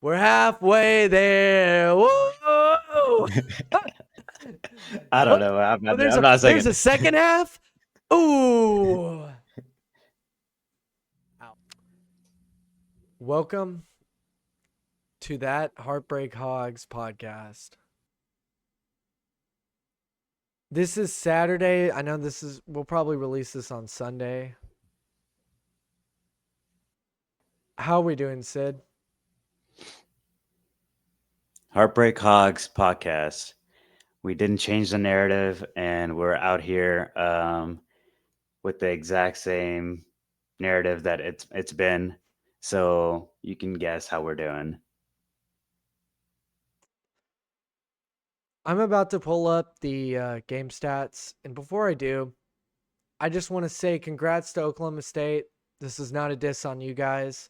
We're halfway there. Whoa! I don't What? know. I'm Oh, not. I'm not there's saying. a second half. Ooh! Ow. Welcome to that Heartbreak Hogs podcast. This is Saturday. I know we'll probably release this on Sunday. How are we doing, Sid? Heartbreak Hogs podcast. We didn't change the narrative, and we're out here with the exact same narrative that it's been. So you can guess how we're doing. I'm about to pull up the game stats, and before I do, I just want to say congrats to Oklahoma State. This is not a diss on you guys.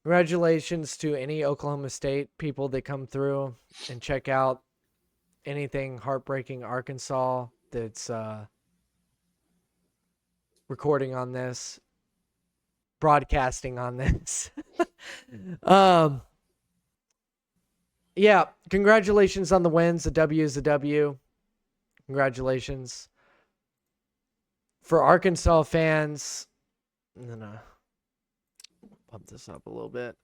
Congratulations to any Oklahoma State people that come through and check out anything Heartbreaking Arkansas that's recording on this, broadcasting on this. um, yeah, congratulations on the wins. A W is a W. Congratulations. For Arkansas fans, I'm going to pump this up a little bit.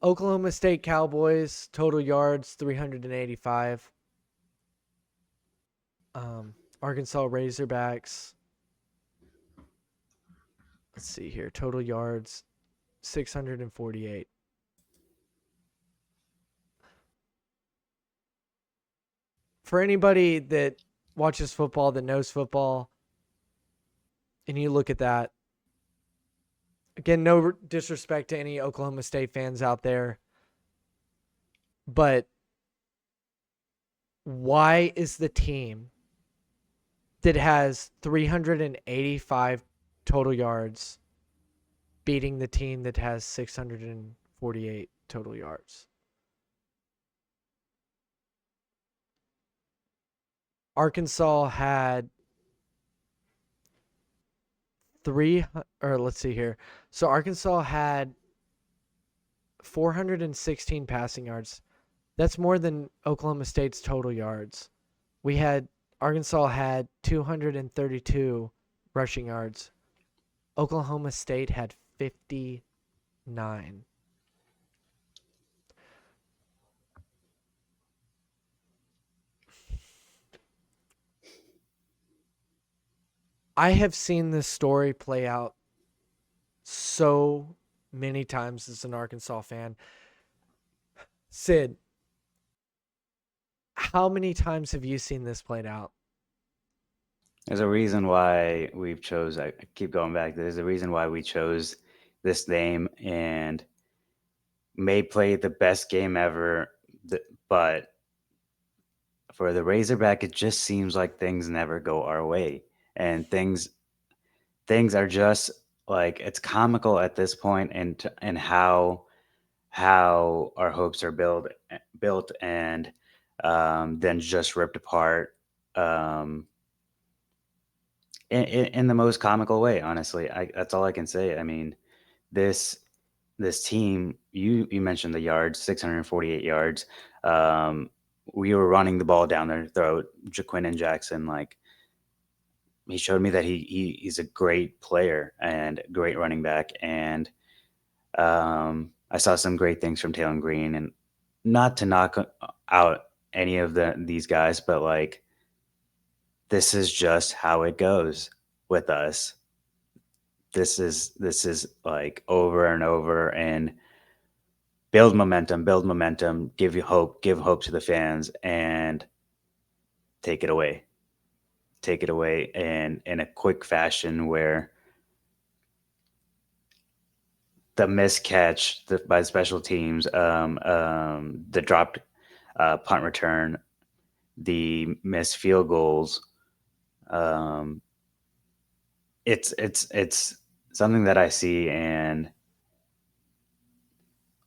Oklahoma State Cowboys, total yards 385. Arkansas Razorbacks, let's see here, total yards 648. For anybody that watches football, that knows football, and you look at that, again, no disrespect to any Oklahoma State fans out there, but why is the team that has 385 total yards beating the team that has 648 total yards? Arkansas had let's see here. So Arkansas had 416 passing yards. That's more than Oklahoma State's total yards. Arkansas had 232 rushing yards. Oklahoma State had 59. I have seen this story play out so many times as an Arkansas fan. Sid, how many times have you seen this played out? There's a reason why we've chose. I keep going back. There's a reason why we chose this name and may play the best game ever, but for the Razorback, it just seems like things never go our way, and things are just like it's comical at this point, and how our hopes are built, and then just ripped apart in the most comical way. Honestly, that's all I can say. I mean, this this team, you mentioned the yards, 648 yards. Um, we were running the ball down their throat. Jaquin Jackson, like he showed me that he's a great player and great running back. And I saw some great things from Taylor Green, and not to knock out any of these guys, but like this is just how it goes with us. This is like over and over, and build momentum, give hope to the fans, and take it away. Take it away in a quick fashion where the miscatch by the special teams, the dropped punt return, the missed field goals. Um, it's something that I see, and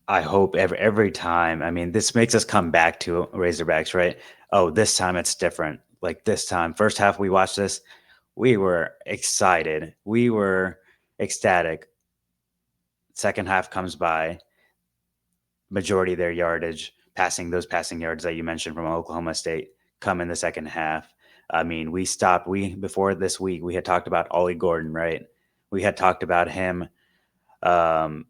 I hope every time. I mean, this makes us come back to Razorbacks, right? Oh, this time it's different. Like this time, first half we watched this, we were excited, we were ecstatic. Second half comes by, majority of their yardage, those passing yards that you mentioned from Oklahoma State, come in the second half. I mean, before this week, we had talked about Ollie Gordon, right? We had talked about him um,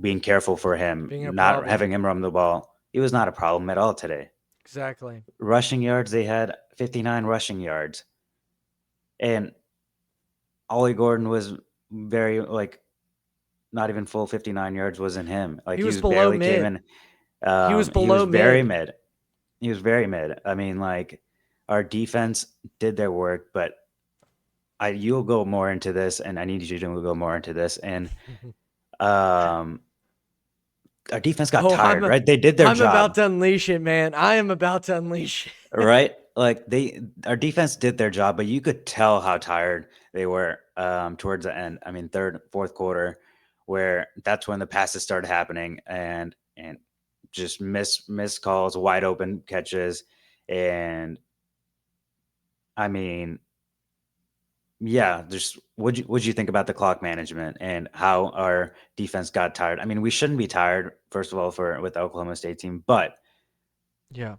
being careful for him, Being a not problem. having him run the ball. It was not a problem at all today. Exactly. Rushing yards, they had 59 rushing yards. And Ollie Gordon was very, like, not even full 59 yards wasn't him. Like, He he was was below barely came mid. in. He was He was below very mid. mid. He was very mid. I mean, like, our defense did their work, but you'll go more into this, and I need you to go more into this. And um, our defense got Oh, tired, right? They did their I'm about job, to unleash it, man. I am about to unleash it. right? Like our defense did their job, but you could tell how tired they were towards the end. I mean, third, fourth quarter, where that's when the passes started happening, and just missed calls, wide open catches, and I mean, yeah, just what'd you think about the clock management and how our defense got tired? I mean, we shouldn't be tired, first of all, with the Oklahoma State team, but Yeah.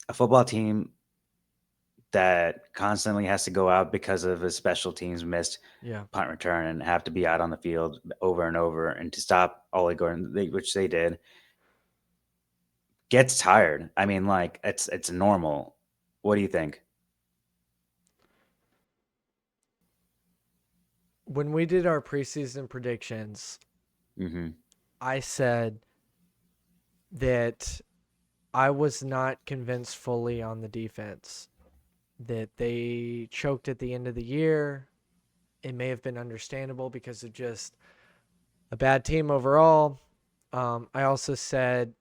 a football team that constantly has to go out because of his special teams missed Yeah. punt return and have to be out on the field over and over, and to stop Ollie Gordon, which they did, gets tired. I mean, like, it's normal. What do you think? When we did our preseason predictions, Mm-hmm. I said that I was not convinced fully on the defense, that they choked at the end of the year. It may have been understandable because of just a bad team overall. I also said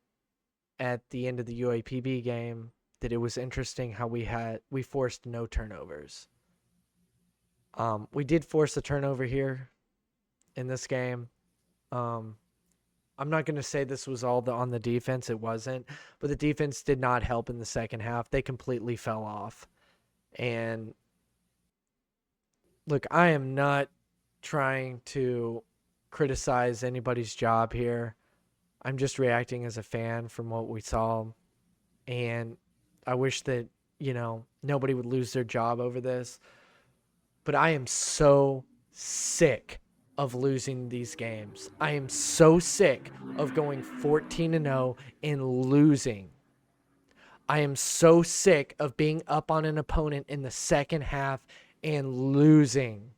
at the end of the UAPB game that it was interesting how we forced no turnovers. We did force a turnover here in this game. I'm not going to say this was all on the defense. It wasn't. But the defense did not help in the second half. They completely fell off. And look, I am not trying to criticize anybody's job here. I'm just reacting as a fan from what we saw. And I wish that, nobody would lose their job over this. But I am so sick of losing these games. I am so sick of going 14-0 and losing. I am so sick of being up on an opponent in the second half and losing.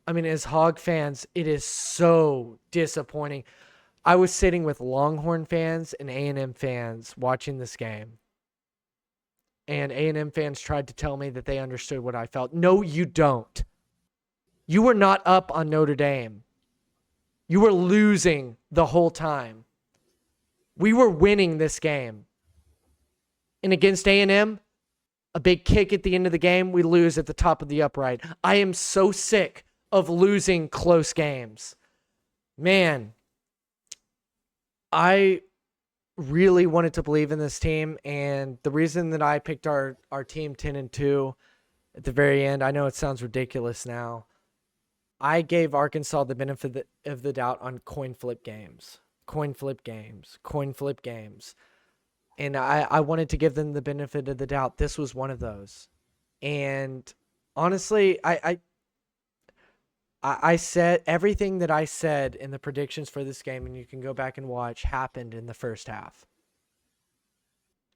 I mean, as Hog fans, it is so disappointing. I was sitting with Longhorn fans and A&M fans watching this game. And A&M fans tried to tell me that they understood what I felt. No, you don't. You were not up on Notre Dame. You were losing the whole time. We were winning this game. And against A&M, a big kick at the end of the game, we lose at the top of the upright. I am so sick of losing close games. Man, I really wanted to believe in this team, and the reason that I picked our team 10-2 at the very end, I know it sounds ridiculous now. I gave Arkansas the benefit of the doubt on coin flip games. And I wanted to give them the benefit of the doubt. This was one of those. And honestly, I said everything that I said in the predictions for this game, and you can go back and watch, happened in the first half.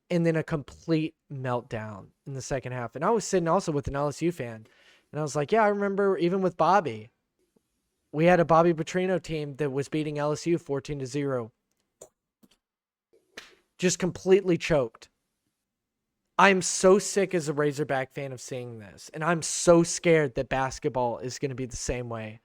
And then a complete meltdown in the second half. And I was sitting also with an LSU fan. And I was like, yeah, I remember even with Bobby. We had a Bobby Petrino team that was beating LSU 14-0. Just completely choked. I'm so sick as a Razorback fan of seeing this. And I'm so scared that basketball is going to be the same way.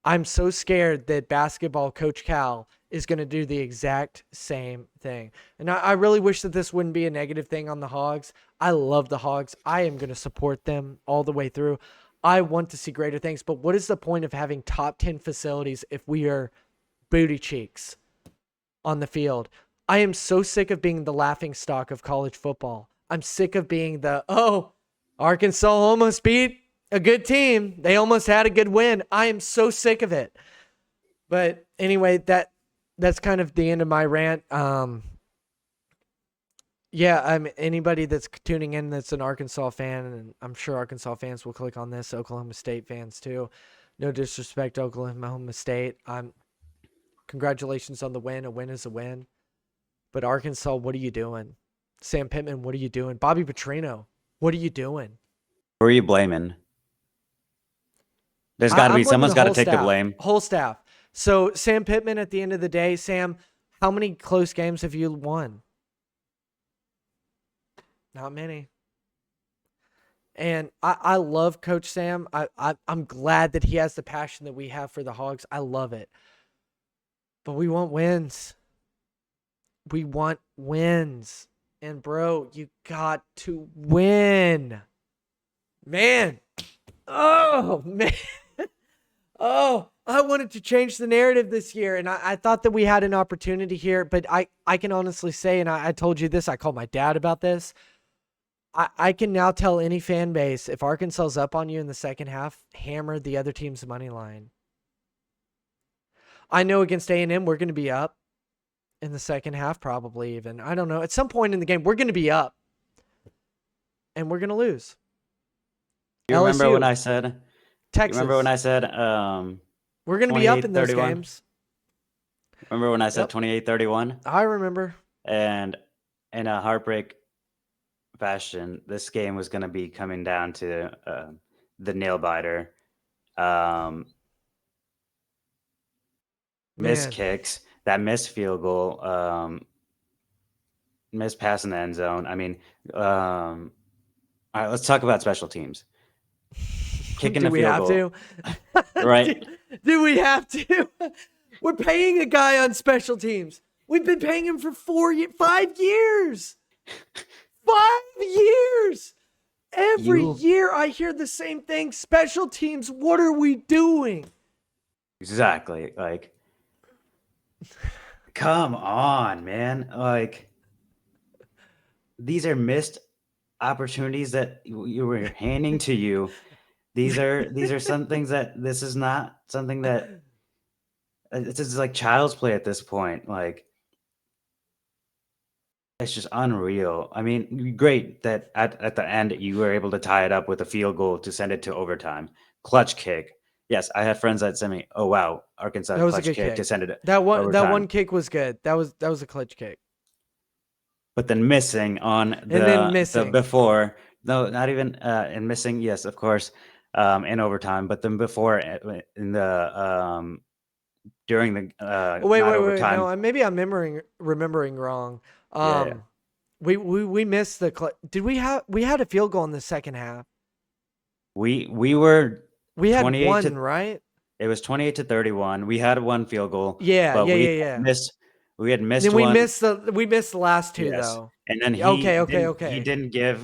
I'm so scared that basketball Coach Cal is going to do the exact same thing. And I really wish that this wouldn't be a negative thing on the Hogs. I love the Hogs. I am going to support them all the way through. I want to see greater things. But what is the point of having top 10 facilities if we are booty cheeks on the field? I am so sick of being the laughing stock of college football. I'm sick of being Arkansas almost beat a good team. They almost had a good win. I am so sick of it. But anyway, that's kind of the end of my rant. Yeah, anybody that's tuning in that's an Arkansas fan, and I'm sure Arkansas fans will click on this, Oklahoma State fans too. No disrespect to Oklahoma State. Congratulations on the win. A win is a win. But Arkansas, what are you doing? Sam Pittman, what are you doing? Bobby Petrino, what are you doing? Who are you blaming? There's got to I'm be blaming someone's the got to whole take the staff. blame. Whole staff. So Sam Pittman, at the end of the day, Sam, how many close games have you won? Not many. And I love Coach Sam. I'm glad that he has the passion that we have for the Hogs. I love it. But we want wins. We want wins. And bro, you got to win. Man. Oh, man. Oh, I wanted to change the narrative this year. And I thought that we had an opportunity here. But I can honestly say, and I told you this, I called my dad about this. I can now tell any fan base, if Arkansas's up on you in the second half, hammer the other team's money line. I know against A&M, we're going to be up in the second half, probably even. I don't know. At some point in the game, we're going to be up. And we're going to lose. You remember LSU, when I said, Texas. we're going to be up in those 28-31? games. Remember when I said Yep. 28-31? I remember. And in a heartbreak fashion, this game was going to be coming down to the nail biter. Missed Man. kicks, that missed field goal, missed pass in the end zone. I mean, all right, let's talk about special teams. Kicking Do the we field have goal. to? Right. Do we have to? We're paying a guy on special teams. We've been paying him for 5 years. 5 years. Every year I hear the same thing. Special teams, what are we doing? Exactly. Like, come on, man. Like, these are missed opportunities that you were handing to you. These are some things that this is not something that it's just like child's play at this point. Like, it's just unreal. I mean, great that at the end you were able to tie it up with a field goal to send it to overtime. Clutch kick. Yes, I had friends that sent me, "Oh wow, Arkansas That was a clutch good kick kick. to send it That overtime." one kick was good. That was a clutch kick. But then missing on then the missing. before, no, not even and missing. Yes, of course, in overtime. But then before in the during the Wait. not overtime. No, maybe I'm remembering wrong. Yeah. We missed the. Did we had a field goal in the second half? We were We had 28 one, to right? It was 28-31. We had one field goal. Yeah, but yeah. we had missed Then one. we missed the last two, Yes. though. And then Okay. he didn't give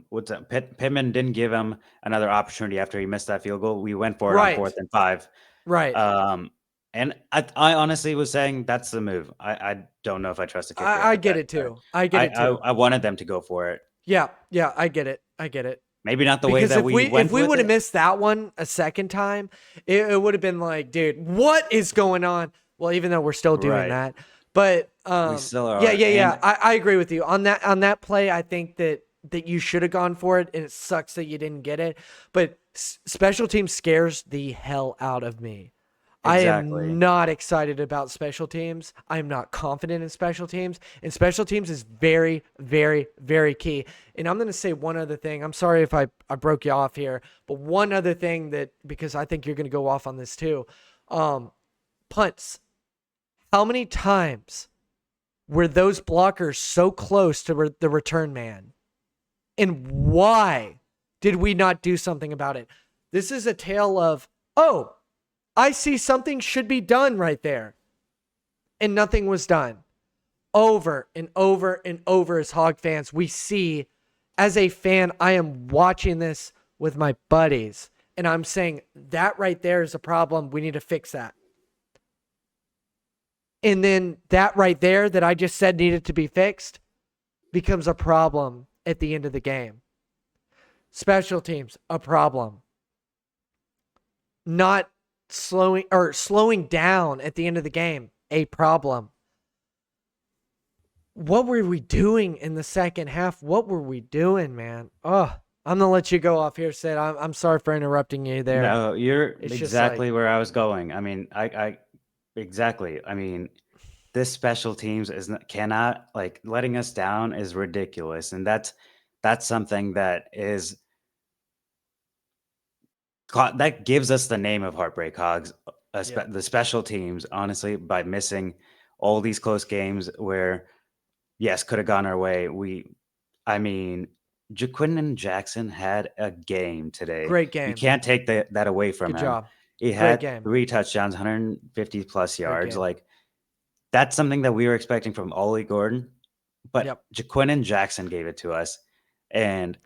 what's that? Pittman didn't give him another opportunity after he missed that field goal. We went for it on 4th and 5. Right. And I honestly was saying that's the move. I don't know if I trust the kicker. I get it too. I get it too. I wanted them to go for it. Yeah, I get it. Maybe not the way that we went. If we would have missed that one a second time, it would have been like, dude, what is going on? Well, even though we're still doing that, but we still are. Yeah. I agree with you on that play. I think that you should have gone for it, and it sucks that you didn't get it. But special teams scares the hell out of me. Exactly. I am not excited about special teams. I'm not confident in special teams. And special teams is very, very, very key. And I'm going to say one other thing. I'm sorry if I broke you off here. But one other thing because I think you're going to go off on this too. Punts. How many times were those blockers so close to the return man? And why did we not do something about it? This is a tale of, I see something should be done right there. And nothing was done. Over and over and over as Hog fans, we see, as a fan, I am watching this with my buddies. And I'm saying, that right there is a problem. We need to fix that. And then that right there that I just said needed to be fixed becomes a problem at the end of the game. Special teams, a problem. Not slowing down at the end of the game a problem. What were we doing in the second half? What were we doing, man? Oh, I'm gonna let you go off here, Sid. I'm sorry for interrupting you there. No, you're It's just like, exactly where I was going. I mean, I exactly. I mean, this special teams is cannot like letting us down is ridiculous, and that's something that is that gives us the name of Heartbreak Hogs. yeah, The special teams, honestly, by missing all these close games where yes, could have gone our way. I mean, Jaquindon Jackson had a game today. great You game. can't take that away from Good him. job. He Great had game. 3 touchdowns, 150 plus Great yards. game. Like that's something that we were expecting from Ollie Gordon, but Yep. Jaquindon Jackson gave it to us, and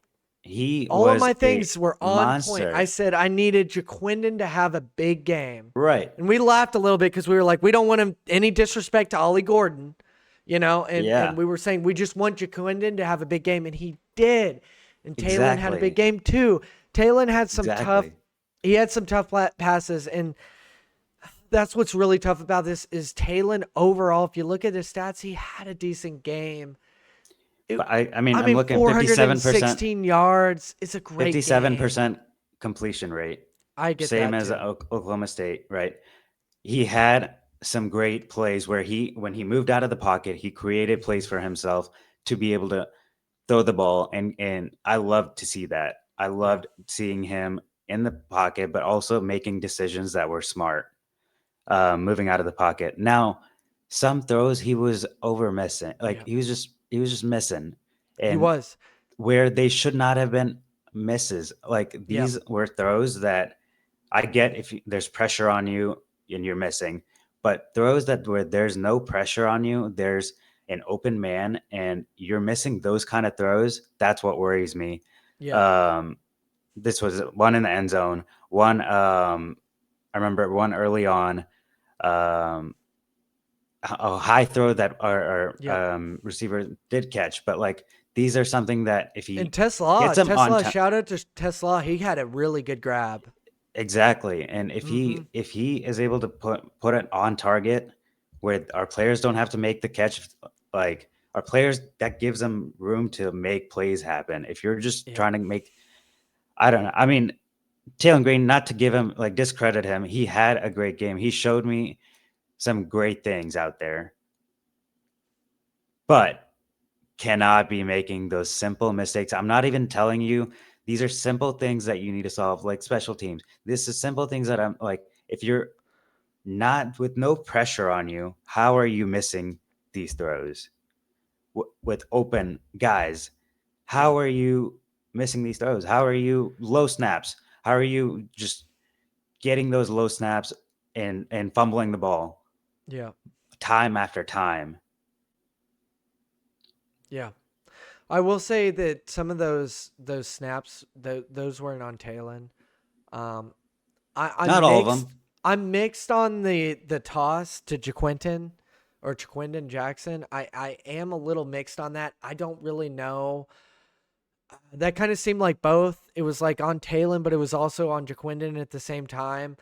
he All of was my a things were on point. I monster. said I needed Jaquindon to have a big game. Right. And we laughed a little bit because we were like, we don't want him any disrespect to Ollie Gordon, and Yeah, we were saying we just want Jaquindon to have a big game, and he did. And Talon had a big exactly. game too. Talon had some tough Exactly. he had some tough passes, and that's what's really tough about this is Talon overall. If you look at his stats, he had a decent game. It, But I mean, I I'm mean, looking 57%, 416 yards. It's a great game. 57% completion rate, I get same that as too. Oklahoma State, right? He had some great plays where when he moved out of the pocket, he created plays for himself to be able to throw the ball, and I loved to see that. I Yeah. loved seeing him in the pocket, but also making decisions that were smart, moving out of the pocket. Now, some throws he was over missing, like Yeah. he was just missing, He and was. where they should not have been misses. Like Yeah. these were throws that I get if there's pressure on you and you're missing, but throws that where there's no pressure on you, there's an open man and you're missing those kind of throws. That's what worries me. Yeah. Um, this was one in the end zone. One, I remember one early on, um, a high throw that Yep. our receiver did catch, but like these are something that if And he Tesla, gets them on time, shout out to Tesla. He had a really good grab. exactly. And Mm-hmm. if he is able to put it on target where our players don't have to make the catch, like our players, that gives them room to make plays happen. If you're just Yeah. trying to make, I don't know. I mean, Taylor Green, not to give him like discredit him, he had a great game. He showed me some great things out there, but cannot be making those simple mistakes. I'm not even telling you these are simple things that you need to solve, like special teams. This is simple things that I'm like, if you're not with no pressure on you, how are you missing these throws with open guys? Yeah. How are you missing these throws? How are you low snaps? How are you just getting those low snaps and fumbling the ball Yeah. time after time? Yeah. I will say that some of those snaps, those weren't on Talon. Um, Not I'm all of mixed. them. I'm mixed on the toss to Jaquinton or Jaquindon Jackson. I am a little mixed on that. I don't really know. That kind of seemed like both. It was like on Talon, but it was also on Jaquindon at the same time.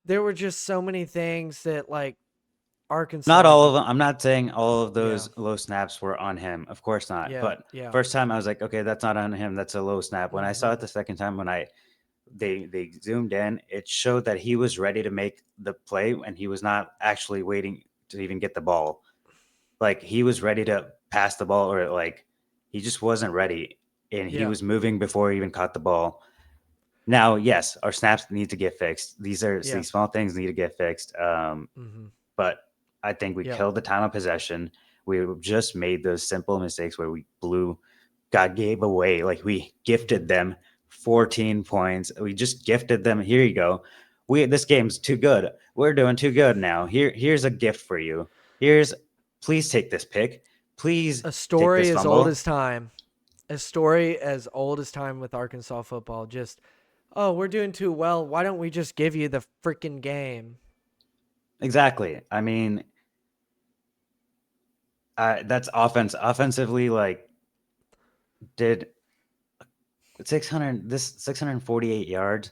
There were just so many things that like Not Arkansas all of just them. I'm not saying all of yeah. those low snaps were on him. Of course not. Yeah, But yeah. first time I was like, okay, that's not on him. That's a low snap. When I saw Mhm. it the second time, when they zoomed in, it showed that he was ready to make the play and he was not actually waiting to even get the ball. Like he was ready to pass the ball or like he just wasn't ready and he Yeah, was moving before he even caught the ball. Now, yes, our snaps need to get fixed. yeah. These small things need to get fixed. Mhm. But I think we Yep. killed the time of possession. We just made those simple mistakes where we God gave away, like we gifted Mhm. them 14 points. We just gifted them. Here you go. This game's too good. We're doing too good now. Here's a gift for you. Please take this pick. Please A take story this as old as fumble. time. A story as old as time with Arkansas football. Just, oh, we're doing too well. Why don't we just give you the freaking game? Exactly. I mean, that's offense. Offensively, like did 648 yards,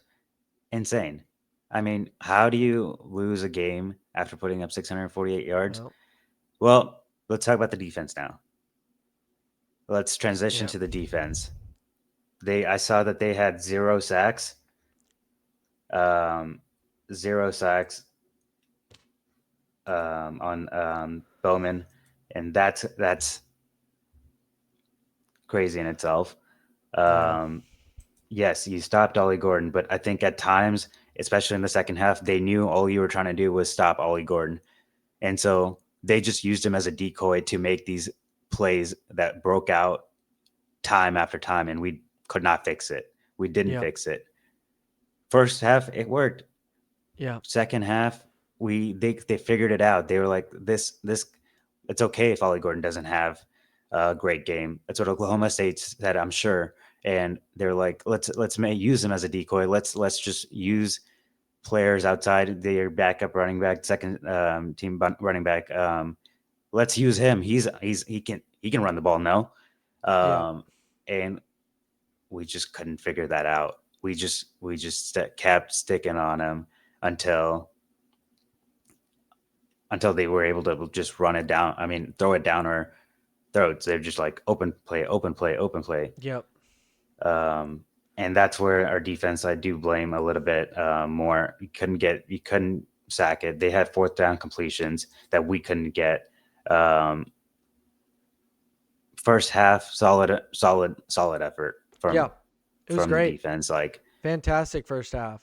insane. I mean, how do you lose a game after putting up 648 yards? Well, Well, let's talk about the defense now. Let's transition yeah, to the defense. I saw that they had 0 sacks, um, 0 sacks on Bowman, and that's crazy in itself. yeah, Um, yes, you stopped Ollie Gordon, but I think at times, especially in the second half, they knew all you were trying to do was stop Ollie Gordon. And so they just used him as a decoy to make these plays that broke out time after time, and we could not fix it. We didn't yeah, fix it. First half, it worked. yeah, Second half, they figured it out. They were like, this it's okay if Ollie Gordon doesn't have a great game. That's what Oklahoma State said, I'm sure. And they're like, let's use him as a decoy. Let's just use players outside their backup running back, second team running back. Let's use him. He can run the ball now, yeah. and we just couldn't figure that out. We just kept sticking on him until they were able to just run it down. I mean, throw it down our throats. They're just like open play, open play, open play. Yep. And that's where our defense, I do blame a little bit more. You couldn't sack it. They had fourth down completions that we couldn't get. Um, First half, solid effort Yeah. It was the great. defense. Like Fantastic first half.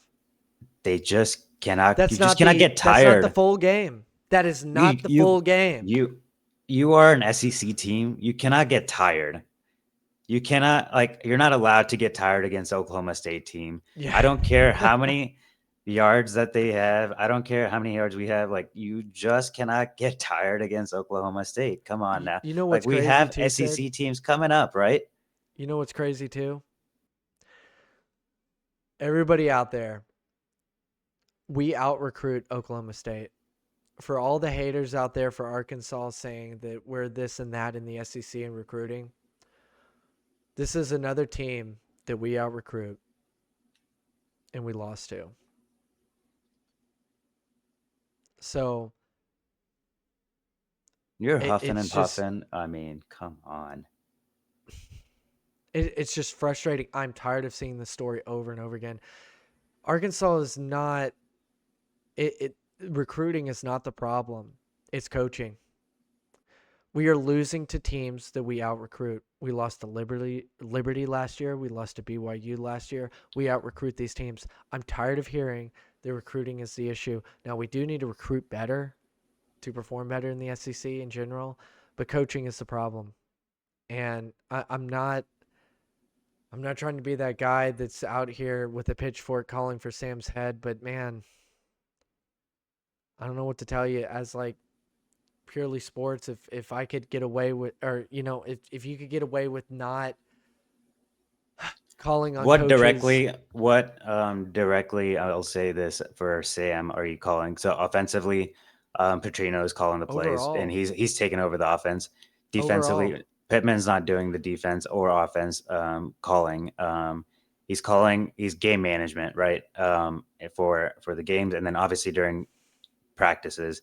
they just cannot. You That's just not cannot the get that's not the tired. full game. That is You not the full you game. you are an SEC team. You cannot get tired. You cannot you're not allowed to get tired against Oklahoma State team. I Yeah. don't care how many yards that they have. I don't care how many yards we have. Like you just cannot get tired against Oklahoma State. Come on now. You know Like what's we crazy have too, Sid? SEC teams coming up, right? You know what's crazy too? Everybody out there, we out recruit Oklahoma State. For all the haters out there for Arkansas saying that we're this and that in the SEC and recruiting, this is another team that we out recruit and we lost to. So You're huffing and it's just puffing. I mean, come on. it's just frustrating. I'm tired of seeing this story over and over again. Arkansas is not it recruiting is not the problem. It's coaching. We are losing to teams that we out recruit. We lost to Liberty last year. We lost to BYU last year. We out recruit these teams. I'm tired of hearing the recruiting is the issue. Now we do need to recruit better to perform better in the SEC in general, but coaching is the problem. And I'm not trying to be that guy that's out here with a pitchfork calling for Sam's head, but man, I don't know what to tell you as like purely sports. If I could get away with, or if you could get away with not calling on coaches. What directly, I'll say this for Sam, are you calling? So offensively, Petrino is calling the plays and Overall, he's taking over the offense. overall. Defensively, Pittman's not doing the defense or offense calling. He's game management, right? For the games, and then obviously during practices.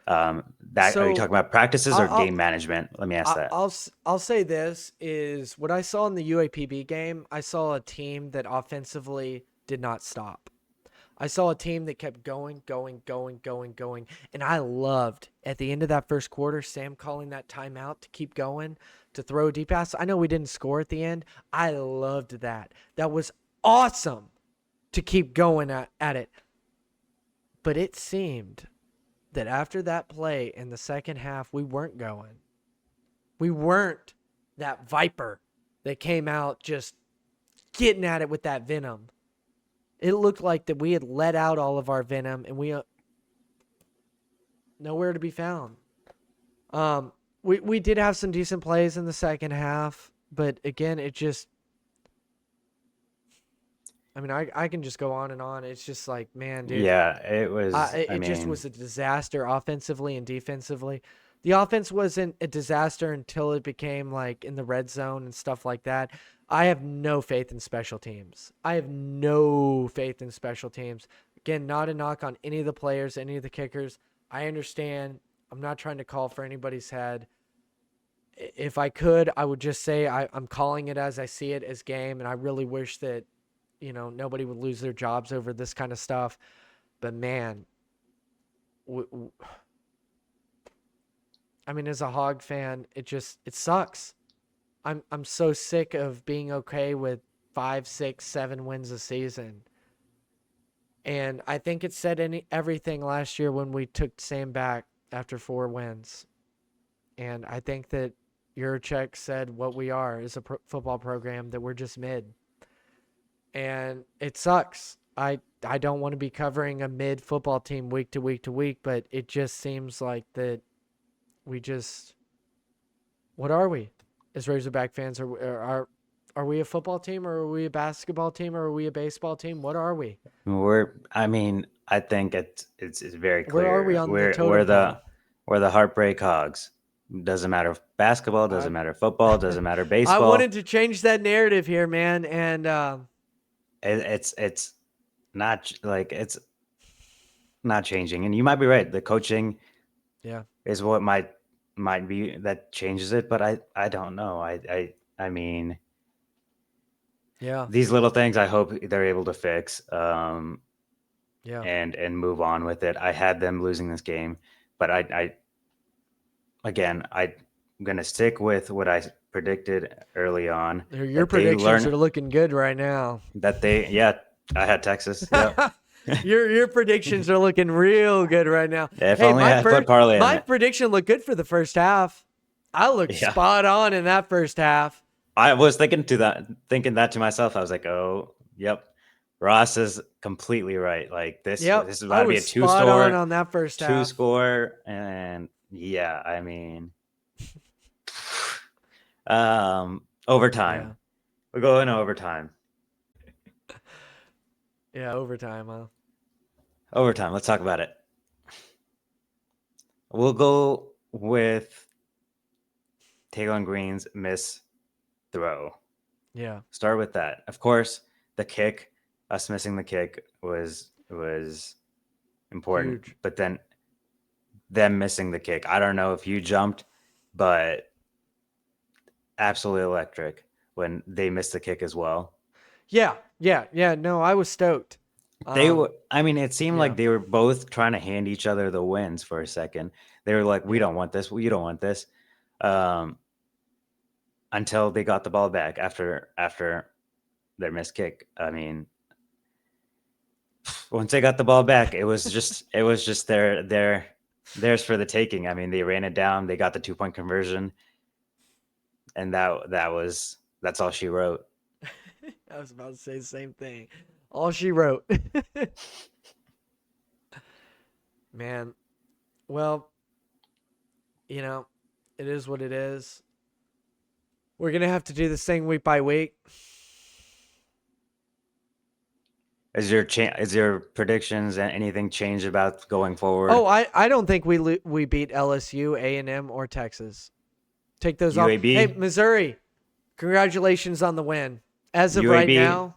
That Are you So talking about practices or I'll game management? Let me ask that. I'll say this is what I saw in the UAPB game. I saw a team that offensively did not stop. I saw a team that kept going, going, going, going, going. And I loved at the end of that first quarter, Sam calling that timeout to keep going, to throw a deep pass. I know we didn't score at the end. I loved that. That was awesome to keep going at it. But it seemed that after that play in the second half, we weren't going. We weren't that Viper that came out just getting at it with that venom. It looked like that we had let out all of our venom and we nowhere to be found. We did have some decent plays in the second half, but again, it just I mean, I can just go on and on. It's just like, man, dude, Yeah, it was. I it just mean, was a disaster offensively and defensively. The offense wasn't a disaster until it became like in the red zone and stuff like that. I have no faith in special teams. I have no faith in special teams. Again, not a knock on any of the players, any of the kickers. I understand. I'm not trying to call for anybody's head. If I could, I would just say I'm calling it as I see it, as game, and I really wish that, nobody would lose their jobs over this kind of stuff. But man, I mean, as a Hog fan, it sucks. I'm so sick of being okay with 5, 6, 7 wins a season. And I think it said everything last year when we took Sam back after 4 wins. And I think that Yurchek said what we are is a football program, that we're just mid. And it sucks. I don't want to be covering a mid football team week to week to week, but it just seems like that what are we as Razorback fans? Are we a football team, or are we a basketball team, or are we a baseball team? What are we? I think it's very clear. Where are we on the totem pole? We're the Heartbreak Hogs. Doesn't matter basketball, doesn't matter football, doesn't matter baseball. I wanted to change that narrative here, man, and it's not changing. And you might be right. The coaching, is what might be that changes it, but I don't know. I mean, these little things I hope they're able to fix. And move on with it. I had them losing this game, but I'm going to stick with what I predicted early on. Your predictions are looking good right now. I had Texas. Yeah. Your predictions are looking real good right now. If only I had put parlay my prediction looked good for the first half. I looked spot on in that first half. I was thinking that to myself. I was like, oh, yep. Ross is completely right. Like this is about to be a 2-score on that first half. 2-score, and I mean, overtime. Yeah. We're going to overtime. Overtime, huh? Overtime. Let's talk about it. We'll go with Taylon Green's miss throw. Yeah. Start with that. Of course, the kick. Us missing the kick was important. Huge. But then them missing the kick. I don't know if you jumped, but absolutely electric when they missed the kick as well. Yeah. No, I was stoked. They were. I mean, it seemed like they were both trying to hand each other the wins for a second. They were like, "We don't want this. You don't want this," until they got the ball back after their missed kick. I mean, once they got the ball back, it was just theirs for the taking. I mean, they ran it down. They got the 2-point conversion, and that's all she wrote. I was about to say the same thing. All she wrote. Man, well, it is what it is. We're going to have to do this thing week by week. Is your predictions and anything change about going forward? Oh, I don't think we beat LSU, A&M, or Texas. Take those UAB. off. Hey, Missouri, congratulations on the win. As of UAB, right now.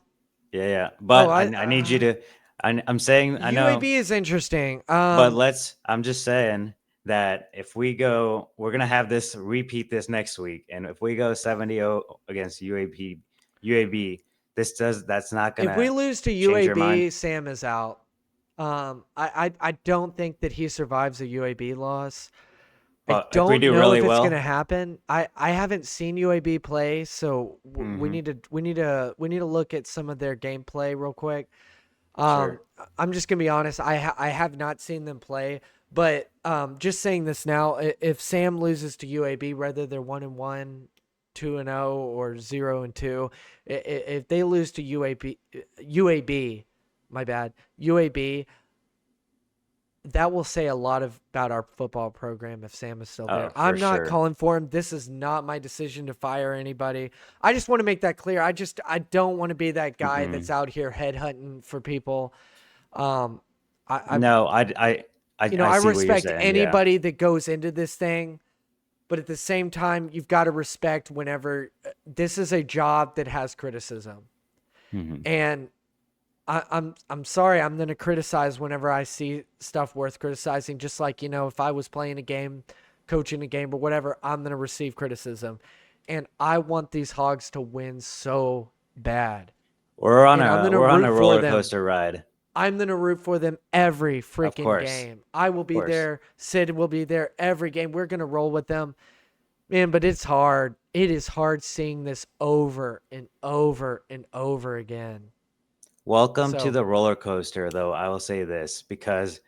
Yeah. But I need you to. I'm saying I know UAB is interesting. But I'm just saying that if we go, we're gonna have this repeat this next week, and if we go 70-0 against UAB. That's not gonna. If we lose to UAB, Sam is out. I don't think that he survives a UAB loss. I don't know if it's gonna happen. I haven't seen UAB play, so we need to look at some of their gameplay real quick. Sure. I'm just gonna be honest. I have not seen them play, but just saying this now, if Sam loses to UAB, whether they're 1-1, 2-0, or 0-2, if they lose to UAB, my bad, UAB, that will say a lot about our football program if Sam is still there. I'm not calling for him. This is not my decision to fire anybody. I just want to make that clear. I don't want to be that guy that's out here headhunting for people. I respect anybody that goes into this thing, but at the same time, you've got to respect whenever this is a job that has criticism. And I'm sorry. I'm gonna criticize whenever I see stuff worth criticizing. Just like, if I was playing a game, coaching a game, or whatever, I'm gonna receive criticism, and I want these Hogs to win so bad, and I'm gonna We're on root a for roller them. coaster ride. I'm gonna root for them every Of freaking course. game. I will Of be course. there. Sid will be there every game. We're gonna roll with them, man. But it's hard. It is hard seeing this over and over and over again. Welcome to So the roller coaster, though. I will say this because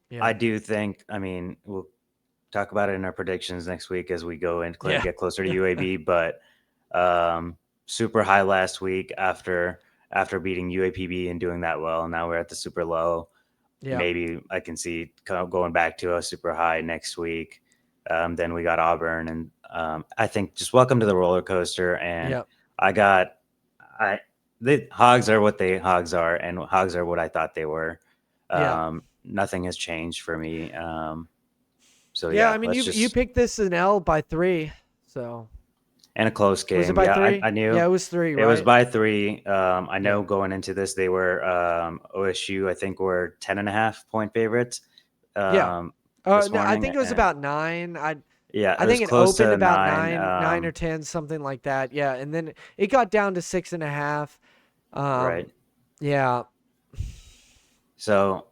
yeah, I do think, I mean, we'll talk about it in our predictions next week as we go and yeah, get closer to UAB, but super high last week after beating UAPB and doing that well. Now we're at the super low. yeah, Maybe I can see going back to a super high next week. Then we got Auburn, and I think just welcome to the roller coaster. And yeah, I got I the Hogs are what they Hogs are, and Hogs are what I thought they were. yeah. Nothing has changed for me. So Yeah, yeah, I mean, let's you just picked this an L by 3, so and a close was it game. by Yeah, 3? I knew Yeah, it was 3, it was right? by 3. I Yeah. know going into this they were OSU. I think were 10.5 point favorites Yeah. this No, I morning. think it was And about 9. yeah, I it was think it close opened to about 9. 9 or 10, something like that. Yeah, and then it got down to 6.5. Right. Yeah. So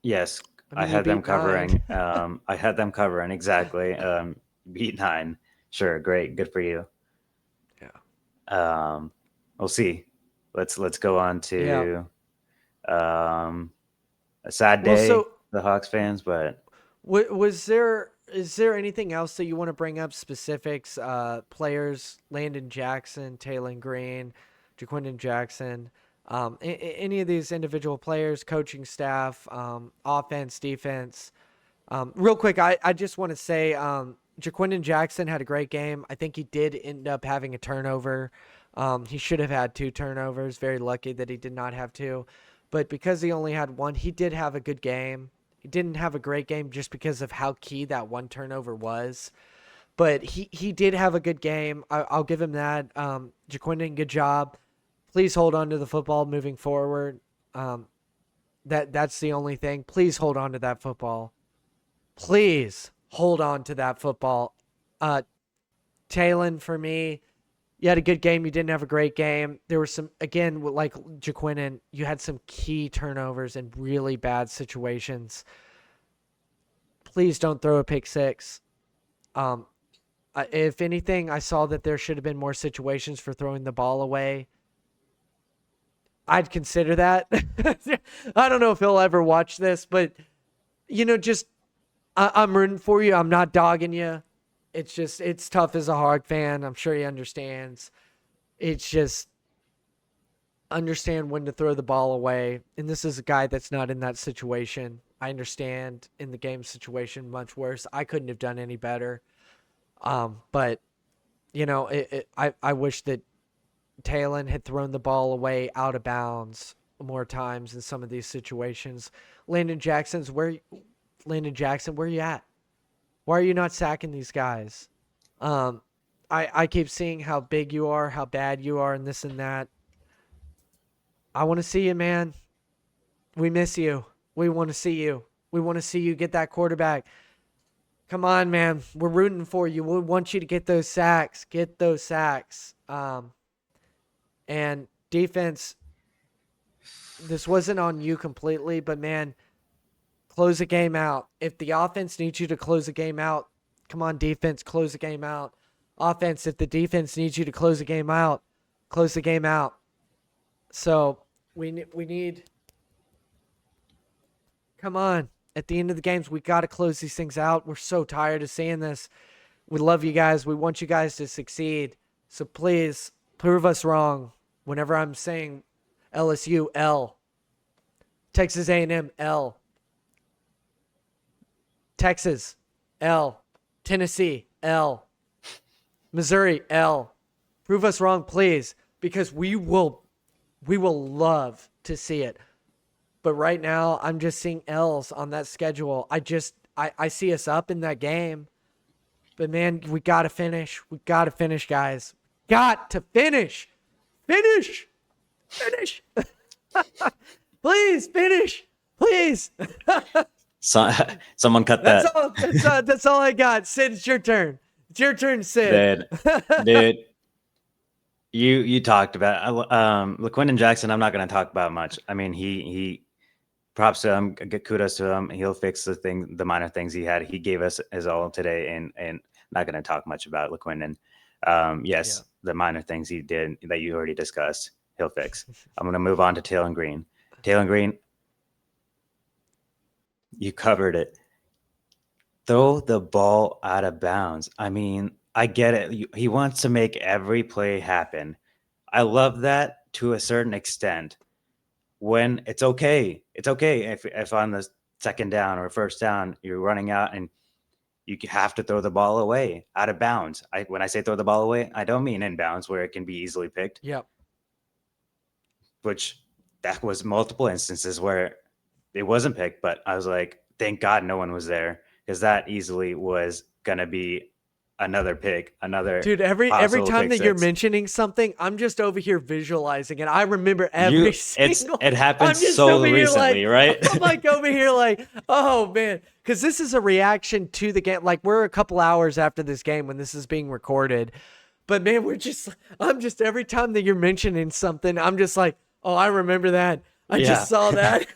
yes, I I mean, you had them beat 9. covering. I had them covering exactly. Beat 9. Sure, great, good for you. Yeah. We'll see. Let's go on Yeah. to um, a sad Well, day so for the Hawks fans, but is there anything else that you want to bring up, specifics, players, Landon Jackson, Taylon Green, Jaquindon Jackson, any of these individual players, coaching staff, offense, defense? Real quick, I just want to say, Jaquindon Jackson had a great game. I think he did end up having a turnover. He should have had 2 turnovers. Very lucky that he did not have 2. But because he only had 1, he did have a good game. He didn't have a great game just because of how key that 1 turnover was. But he did have a good game. I'll give him that. Jaquindon, good job. Please hold on to the football moving forward. That's the only thing. Please hold on to that football. Please hold on to that football. Taylon, for me, you had a good game. You didn't have a great game. There were some, again, like Jaquindon, you had some key turnovers in really bad situations. Please don't throw a pick 6. Um, if anything, I saw that there should have been more situations for throwing the ball away. I'd consider that. I don't know if he'll ever watch this, but just I'm rooting for you. I'm not dogging you. It's tough as a Hog fan. I'm sure he understands. It's just understand when to throw the ball away. And this is a guy that's not in that situation. I understand in the game situation much worse. I couldn't have done any better. But I wish that Taylon had thrown the ball away out of bounds more times in some of these situations. Landon Jackson, where you at? Why are you not sacking these guys? I keep seeing how big you are, how bad you are, and this and that. I want to see you, man. We miss you. We want to see you. We want to see you get that quarterback. Come on, man. We're rooting for you. We want you to get those sacks. Get those sacks. And defense, this wasn't on you completely, but man, close the game out. If the offense needs you to close the game out, come on, defense, close the game out. Offense, if the defense needs you to close the game out, close the game out. So we need. Come on. At the end of the games, we got to close these things out. We're so tired of seeing this. We love you guys. We want you guys to succeed. So please prove us wrong. Whenever I'm saying LSU, L. Texas A&M, L. Texas, L. Tennessee, L. Missouri, L. Prove us wrong, please, because we will love to see it. But right now, I'm just seeing L's on that schedule. I see us up in that game. But man, we got to finish. We got to finish, guys. Got to finish. Finish. Finish. Please finish. Please. So, someone cut That's that. all. That's all I got. Sid, it's your turn. It's your turn, Sid. Dude, you talked about LaQuindon Jackson. I'm not going to talk about much. I mean, he props to him. Get kudos to him. He'll fix the minor things he had. He gave us his all today, and not going to talk much about LaQuindon. Yes, the minor things he did that you already discussed, he'll fix. I'm going to move on to Taylor Green. Taylor Green, you covered it. Throw the ball out of bounds. I mean, I get it. He wants to make every play happen. I love that to a certain extent. When it's okay if on the second down or first down you're running out and you have to throw the ball away out of bounds. When I say throw the ball away, I don't mean in bounds where it can be easily picked. Yep. Which that was multiple instances where it wasn't picked, but I was like, thank God no one was there, because that easily was gonna be another pick, another Dude, every possible time pick that you're six. mentioning something, I'm just over here visualizing it. I remember every single. It happened I'm just so over here recently, right? I'm like over here like, oh man, because this is a reaction to the game. Like we're a couple hours after this game when this is being recorded, but man, I'm just every time that you're mentioning something, I'm just like, oh, I remember that. I Yeah. just saw that.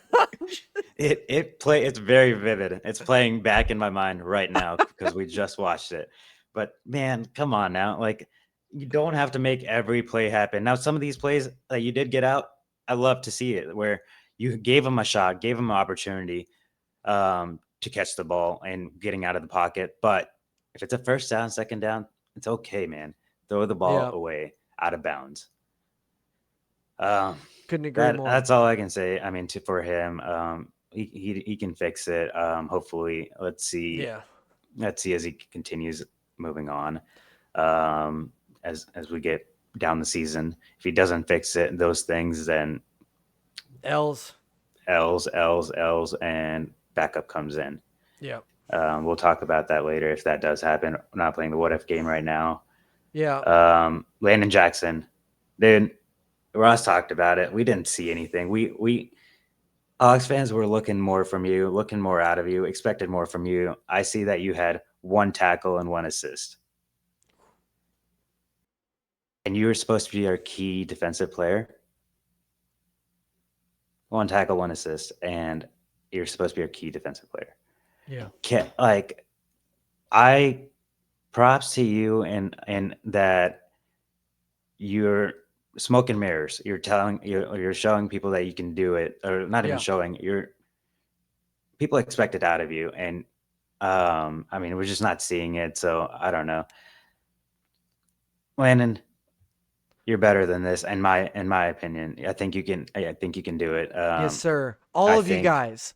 It's very vivid. It's playing back in my mind right now because we just watched it. But man, come on now. Like, you don't have to make every play happen. Now, some of these plays that you did get out, I love to see it where you gave him a shot, gave him an opportunity to catch the ball and getting out of the pocket. But if it's a first down, second down, it's okay, man. Throw the ball Yeah. away out of bounds. Couldn't agree more. That's all I can say. I mean, for him, he can fix it. Hopefully, let's see. Yeah. Let's see as he continues moving on. As we get down the season, if he doesn't fix it, those things, then L's, and backup comes in. Yeah. We'll talk about that later if that does happen. We're not playing the what if game right now. Yeah. Landon Jackson, dude. Ross talked about it. We didn't see anything. We Hawks fans were looking more from you, looking more out of you, expected more from you. I see that you had 1 tackle and 1 assist. And you were supposed to be our key defensive player. 1 tackle, 1 assist, and you're supposed to be our key defensive player. Yeah. I props to you and that you're smoke and mirrors. You're showing people that you can do it, or not even showing. People expect it out of you, and I mean, we're just not seeing it. So I don't know, Landon. You're better than this, in my opinion. I think you can do it. Yes, sir. All of you guys,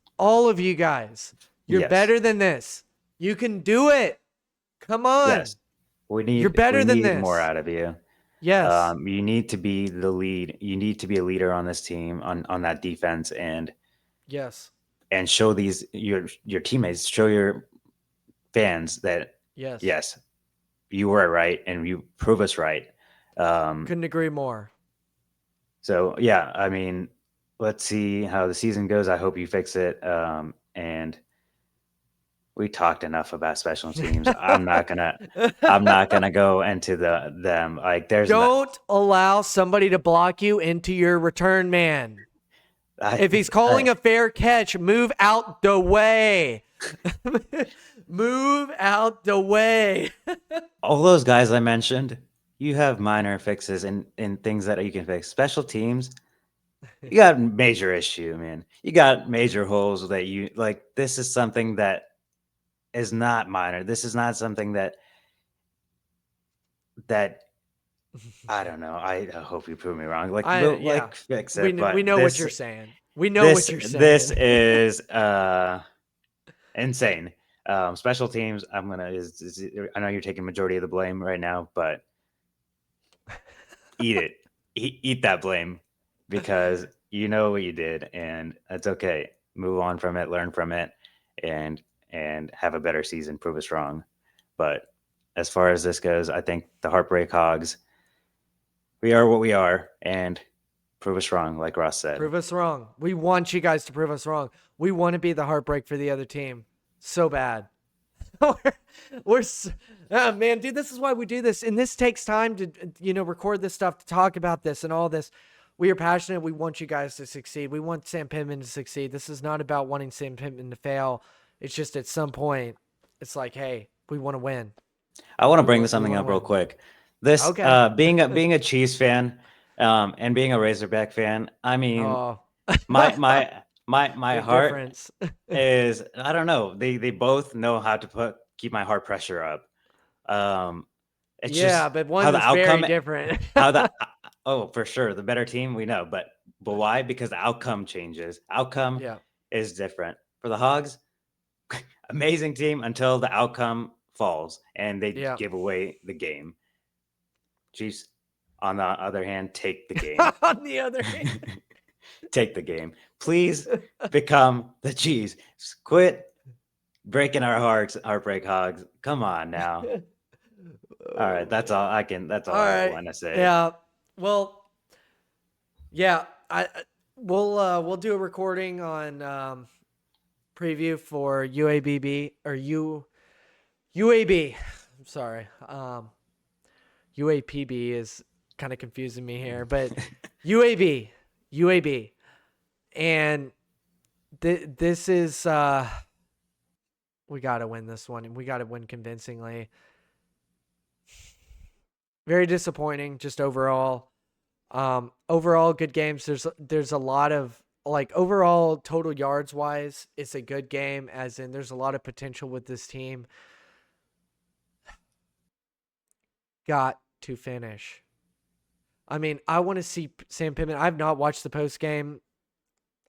you're better than this. You can do it. Come on. Yes, You're better than this. More out of you. Yes. You need to be the lead. You need to be a leader on this team, on that defense, and yes, and show your teammates, show your fans that yes, you were right, and you prove us right. Couldn't agree more. So yeah, I mean, let's see how the season goes. I hope you fix it. And we talked enough about special teams. I'm not gonna go into them. Like, don't allow somebody to block you into your return man. If he's calling a fair catch, move out the way. Move out the way. All those guys I mentioned, you have minor fixes and things that you can fix. Special teams, you got major issue, man. You got major holes that you like. This is something that is not minor. This is not something that I don't know. I hope you prove me wrong. Like, fix it. We know what you're saying. We know what you're saying. This is insane. Special teams. I know you're taking majority of the blame right now, but eat it. Eat that blame, because you know what you did, and that's okay. Move on from it, learn from it, and have a better season. Prove us wrong. But as far as this goes, I think the Heartbreak Hogs, we are what we are, and Prove us wrong, like Ross said. Prove us wrong. We want you guys to prove us wrong. We want to be the heartbreak for the other team so bad. Man, dude, this is why we do this. And this takes time to, record this stuff, to talk about this and all this. We are passionate. We want you guys to succeed. We want Sam Pittman to succeed. This is not about wanting Sam Pittman to fail. It's just at some point, it's like, hey, we want to win. I want to bring something up real quick. This, Okay. being a Chiefs fan, and being a Razorback fan, I mean, my Big heart difference. is, I don't know. They both know how to keep my heart pressure up. It's just but one how the is outcome, very different. for sure, the better team, we know, but why? Because the outcome changes. Outcome is different for the Hogs. Amazing team until the outcome falls and they give away the game. Chiefs, on the other hand, take the game. On the other hand, take the game. Please become the Chiefs. Just quit breaking our hearts, Heartbreak Hogs. Come on now. All right, that's all I can. That's all I want to say. Yeah. Well. Yeah. We'll do a recording on preview for UAB. I'm sorry. UAPB is kind of confusing me here, but UAB, and this is we got to win this one, and we got to win convincingly. Very disappointing, just overall. Overall good games. There's a lot of, like, overall total yards wise, it's a good game, as in there's a lot of potential with this team. Got to finish. I mean, I want to see Sam Pittman. I've not watched the post game.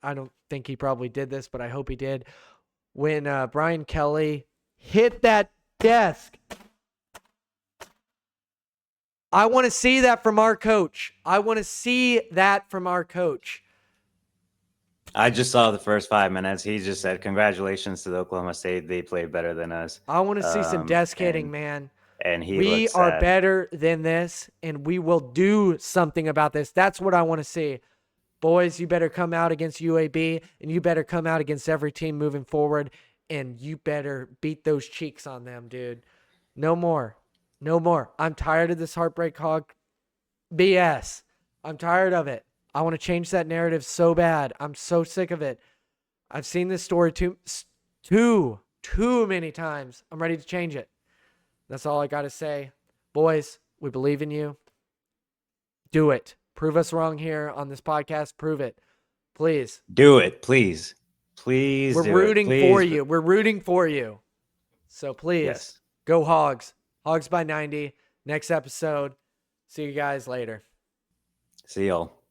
I don't think he probably did this, but I hope he did. When Brian Kelly hit that desk, I want to see that from our coach. I just saw the first 5 minutes. He just said, congratulations to the Oklahoma State. They played better than us. I want to see some desk hitting, man. And we are better than this, and we will do something about this. That's what I want to see. Boys, you better come out against UAB, and you better come out against every team moving forward, and you better beat those cheeks on them, dude. No more. I'm tired of this Heartbreak Hog BS. I'm tired of it. I want to change that narrative so bad. I'm so sick of it. I've seen this story too many times. I'm ready to change it. That's all I got to say. Boys, we believe in you. Do it. Prove us wrong here on this podcast. Prove it. Please. Do it. Please. Please. We're rooting for you. We're rooting for you. So please, go Hogs. Hogs by 90. Next episode. See you guys later. See y'all.